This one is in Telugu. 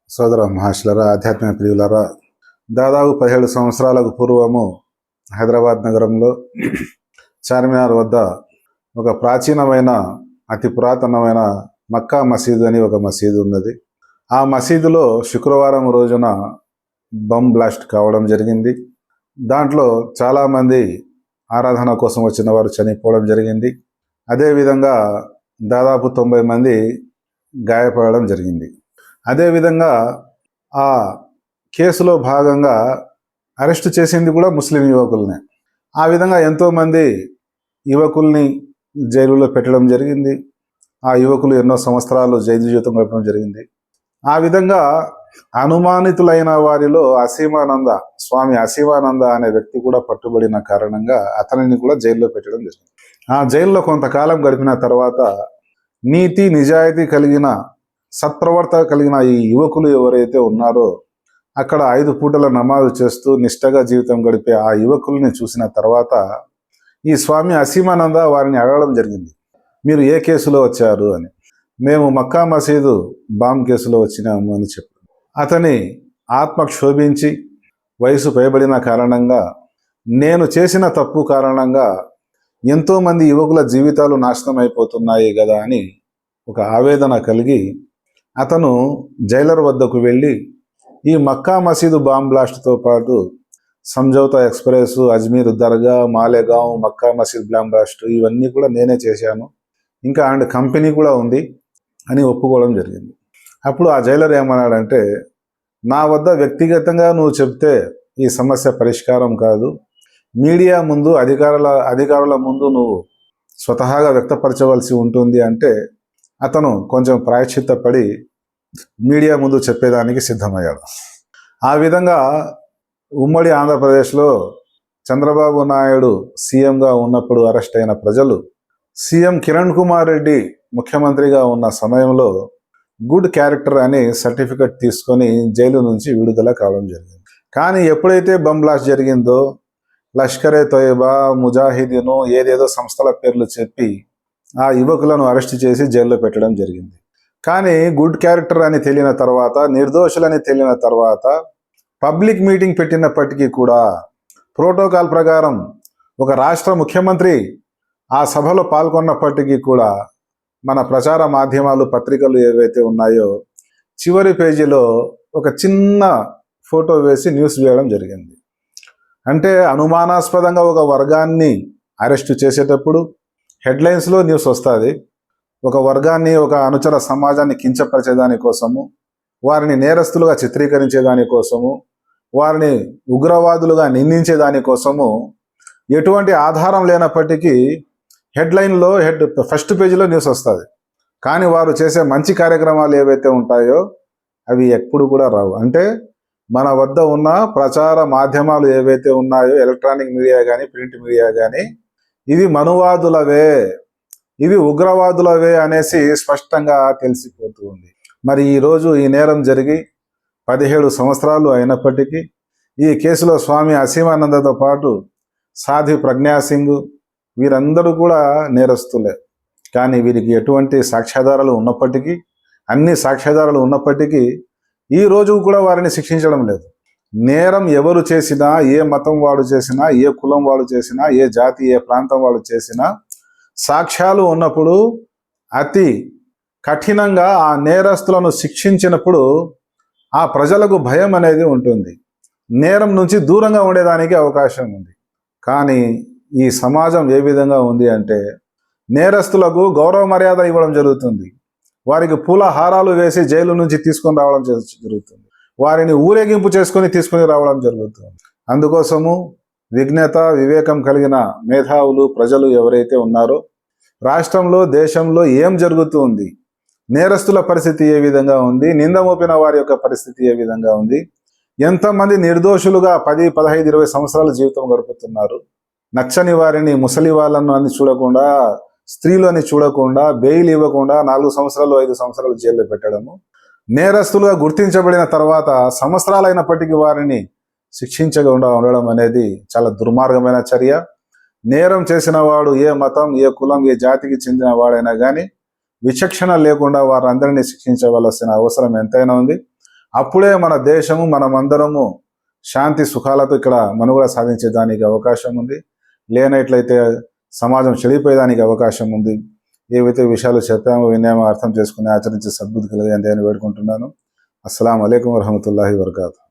సోదర మహాశులరా, ఆధ్యాత్మిక ప్రియులరా, దాదాపు 17 సంవత్సరాలకు పూర్వము హైదరాబాద్ నగరంలో చార్మినార్ వద్ద ఒక ప్రాచీనమైన అతి పురాతనమైన మక్కా మసీదు అని ఒక మసీదు ఉన్నది. ఆ మసీదులో శుక్రవారం రోజున బాంబ్ బ్లాస్ట్ కావడం జరిగింది. దాంట్లో చాలామంది ఆరాధన కోసం వచ్చిన వారు చనిపోవడం జరిగింది. అదేవిధంగా దాదాపు 90 మంది గాయపడడం జరిగింది. అదేవిధంగా ఆ కేసులో భాగంగా అరెస్టు చేసింది కూడా ముస్లిం యువకులనే. ఆ విధంగా ఎంతోమంది యువకుల్ని జైలులో పెట్టడం జరిగింది. ఆ యువకులు ఎన్నో సంవత్సరాలు జైలు జీవితం గడపడం జరిగింది. ఆ విధంగా అనుమానితులైన వారిలో స్వామి అసీమానంద అనే వ్యక్తి కూడా పట్టుబడిన కారణంగా అతనిని కూడా జైల్లో పెట్టడం జరిగింది. ఆ జైల్లో కొంతకాలం గడిపిన తర్వాత నీతి నిజాయితీ కలిగిన సత్ప్రవర్తన కలిగిన ఈ యువకులు ఎవరైతే ఉన్నారో అక్కడ 5 పూటల నమాజు చేస్తూ నిష్టగా జీవితం గడిపే ఆ యువకుల్ని చూసిన తర్వాత ఈ స్వామి అసీమానంద వారిని అడగడం జరిగింది, మీరు ఏ కేసులో వచ్చారు అని. మేము మక్కా మసీదు బాంబ్ కేసులో వచ్చినాము అని చెప్పారు. అతని ఆత్మ క్షోభించి వయసు పైబడిన కారణంగా, నేను చేసిన తప్పు కారణంగా ఎంతోమంది యువకుల జీవితాలు నాశనం అయిపోతున్నాయి కదా అని ఒక ఆవేదన కలిగి అతను జైలర్ వద్దకు వెళ్ళి ఈ మక్కా మసీదు బాంబ్ బ్లాస్ట్తో పాటు సంజౌతా ఎక్స్ప్రెస్, అజ్మీర్ దర్గా, మాలేగావ్, మక్కా మసీద్ బాంబ్ బ్లాస్ట్ ఇవన్నీ కూడా నేనే చేశాను, ఇంకా అండ్ కంపెనీ కూడా ఉంది అని ఒప్పుకోవడం జరిగింది. అప్పుడు ఆ జైలర్ ఏమన్నాడంటే, నా వద్ద వ్యక్తిగతంగా నువ్వు చెప్తే ఈ సమస్య పరిష్కారం కాదు, మీడియా ముందు అధికారుల ముందు నువ్వు స్వతహాగా వ్యక్తపరచవలసి ఉంటుంది అంటే అతను కొంచెం ప్రాయశ్చిత్తపడి మీడియా ముందు చెప్పేదానికి సిద్ధమయ్యాడు. ఆ విధంగా ఉమ్మడి ఆంధ్రప్రదేశ్లో చంద్రబాబు నాయుడు సీఎంగా ఉన్నప్పుడు అరెస్ట్ అయిన ప్రజలు సీఎం కిరణ్ కుమార్ రెడ్డి ముఖ్యమంత్రిగా ఉన్న సమయంలో గుడ్ క్యారెక్టర్ అని సర్టిఫికెట్ తీసుకొని జైలు నుంచి విడుదల కావడం జరిగింది. కానీ ఎప్పుడైతే బాంబ్ బ్లాస్ట్ జరిగిందో లష్కరే తోయబా, ముజాహిదీను ఏదేదో సంస్థల పేర్లు చెప్పి ఆ యువకులను అరెస్ట్ చేసి జైల్లో పెట్టడం జరిగింది. కానీ గుడ్ క్యారెక్టర్ అని తెలియని తర్వాత, నిర్దోషులని తెలియని తర్వాత పబ్లిక్ మీటింగ్ పెట్టినప్పటికీ కూడా ప్రోటోకాల్ ప్రకారం ఒక రాష్ట్ర ముఖ్యమంత్రి ఆ సభలో పాల్గొన్నప్పటికీ కూడా మన ప్రచార మాధ్యమాలు, పత్రికలు ఏవైతే ఉన్నాయో చివరి పేజీలో ఒక చిన్న ఫోటో వేసి న్యూస్ వేయడం జరిగింది. అంటే అనుమానాస్పదంగా ఒక వర్గాన్ని అరెస్టు చేసేటప్పుడు హెడ్లైన్స్లో న్యూస్ వస్తుంది. ఒక వర్గాన్ని, ఒక అనుచర సమాజాన్ని కించపరిచేదానికోసము, వారిని నేరస్తులుగా చిత్రీకరించేదానికోసము, వారిని ఉగ్రవాదులుగా నిందించేదానికోసము ఎటువంటి ఆధారం లేనప్పటికీ హెడ్లైన్లో ఫస్ట్ పేజీలో న్యూస్ వస్తుంది. కానీ వారు చేసే మంచి కార్యక్రమాలు ఏవైతే ఉంటాయో అవి ఎప్పుడు కూడా రావు. అంటే మన వద్ద ఉన్న ప్రచార మాధ్యమాలు ఏవైతే ఉన్నాయో, ఎలక్ట్రానిక్ మీడియా కానీ ప్రింట్ మీడియా కానీ, ఇవి మనువాదులవే, ఇవి ఉగ్రవాదులవే అనేసి స్పష్టంగా తెలిసిపోతూ ఉంది. మరి ఈరోజు ఈ నేరం జరిగి 17 సంవత్సరాలు అయినప్పటికీ ఈ కేసులో స్వామి అసీమానందతో పాటు సాధ్వి ప్రజ్ఞాసింగ్ వీరందరూ కూడా నేరస్తులే. కానీ వీరికి ఎటువంటి సాక్ష్యాధారాలు ఉన్నప్పటికీ, అన్ని సాక్ష్యాధారాలు ఉన్నప్పటికీ ఈ రోజు కూడా వారిని శిక్షించడం లేదు. నేరం ఎవరు చేసినా, ఏ మతం వాడు చేసినా, ఏ కులం వాడు చేసినా, ఏ జాతి, ఏ ప్రాంతం వాడు చేసినా సాక్ష్యాలు ఉన్నప్పుడు అతి కఠినంగా ఆ నేరస్తులను శిక్షించినప్పుడు ఆ ప్రజలకు భయం అనేది ఉంటుంది, నేరం నుంచి దూరంగా ఉండేదానికి అవకాశం ఉంది. కానీ ఈ సమాజం ఏ విధంగా ఉంది అంటే నేరస్తులకు గౌరవ మర్యాద ఇవ్వడం జరుగుతుంది, వారికి పూల హారాలు వేసి జైలు నుంచి తీసుకొని రావడం జరుగుతుంది, వారిని ఊరేగింపు తీసుకొని రావడం జరుగుతుంది. అందుకోసము విజ్ఞత, వివేకం కలిగిన మేధావులు, ప్రజలు ఎవరైతే ఉన్నారో రాష్ట్రంలో, దేశంలో ఏం జరుగుతుంది, నేరస్తుల పరిస్థితి ఏ విధంగా ఉంది, నింద మోపిన వారి యొక్క పరిస్థితి ఏ విధంగా ఉంది, ఎంతమంది నిర్దోషులుగా 10, 15, 20 సంవత్సరాల జీవితం గడుపుతున్నారు, నచ్చని వారిని, ముసలి వాళ్ళను అని చూడకుండా, స్త్రీలు అని చూడకుండా, బెయిల్ ఇవ్వకుండా 4 సంవత్సరాలు 5 సంవత్సరాలు జైల్లో పెట్టడము, నేరస్తులుగా గుర్తించబడిన తర్వాత సంవత్సరాలైనప్పటికీ వారిని శిక్షించకుండా ఉండడం అనేది చాలా దుర్మార్గమైన చర్య. నేరం చేసిన వాడు ఏ మతం, ఏ కులం, ఏ జాతికి చెందిన వాడైనా కానీ విచక్షణ లేకుండా వారందరినీ శిక్షించవలసిన అవసరం ఎంతైనా ఉంది. అప్పుడే మన దేశము మనమందరము శాంతి సుఖాలతో ఇక్కడ మనుగడ సాధించేదానికి అవకాశం ఉంది. లేనట్లయితే సమాజం చెడిపోయేదానికి అవకాశం ఉంది. ఏవైతే విషయాలు చెప్పామో విన్నామో అర్థం చేసుకుని ఆచరించే సద్బుద్ధి కలిగేది అని వేడుకుంటున్నాను. అస్సలాము అలైకుం వరహమతుల్లాహి వబరకాతుహు.